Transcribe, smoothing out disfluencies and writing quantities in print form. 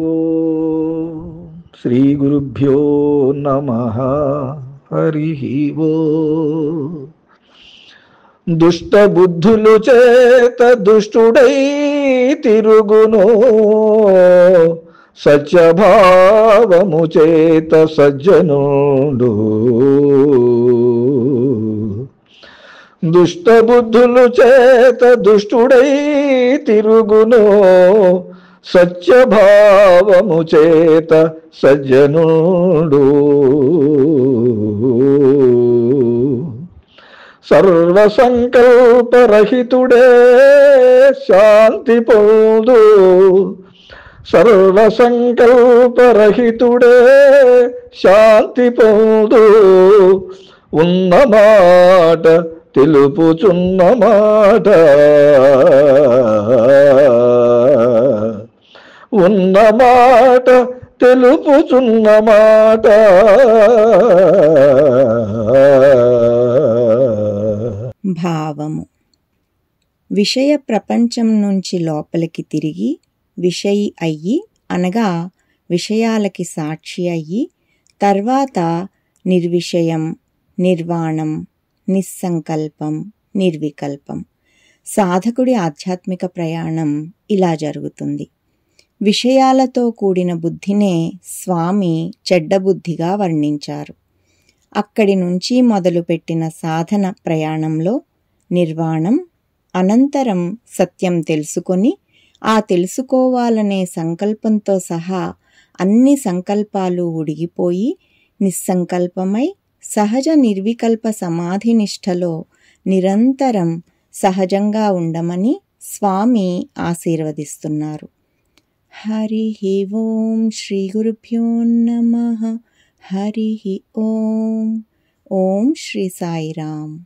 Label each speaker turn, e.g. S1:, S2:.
S1: ఓం శ్రీ గురుభ్యో నమః. హరి ఓం. దుష్ట బుద్ధులు చేత దుష్టుడై తిరుగును, సత్యభావము చేత సజ్జనుడు. దుష్ట బుద్ధులు చేత దుష్టుడై తిరుగును, సత్యభావము చేత సజ్జనుడు. సర్వసంకల్పరహితుడే శాంతి పొందు, సర్వసంకల్పరహితుడే శాంతి పొందు. ఉన్నమాట తెలుపుచున్నమాట, ఉన్నమాట తెలుపుచున్నమాట.
S2: భావము. విషయ ప్రపంచం నుంచి లోపలికి తిరిగి విషయి అయ్యి, అనగా విషయాలకి సాక్షి అయ్యి, తర్వాత నిర్విషయం, నిర్వాణం, నిస్సంకల్పం, నిర్వికల్పం. సాధకుడి ఆధ్యాత్మిక ప్రయాణం ఇలా జరుగుతుంది. విషయాలతో కూడిన బుద్ధినే స్వామి చెడ్డబుద్ధిగా వర్ణించారు. అక్కడి నుంచి మొదలుపెట్టిన సాధన ప్రయాణంలో నిర్వాణం, అనంతరం సత్యం తెలుసుకొని, ఆ తెలుసుకోవాలనే సంకల్పంతో సహా అన్ని సంకల్పాలు ఉడిగిపోయి నిస్సంకల్పమై సహజ నిర్వికల్ప సమాధి నిష్టలో నిరంతరం సహజంగా ఉండమని స్వామి ఆశీర్వదిస్తున్నారు. హరి ఓం. శ్రీ గురుభ్యో నమః. హరి ఓం. ఓం శ్రీ సాయిరామ్.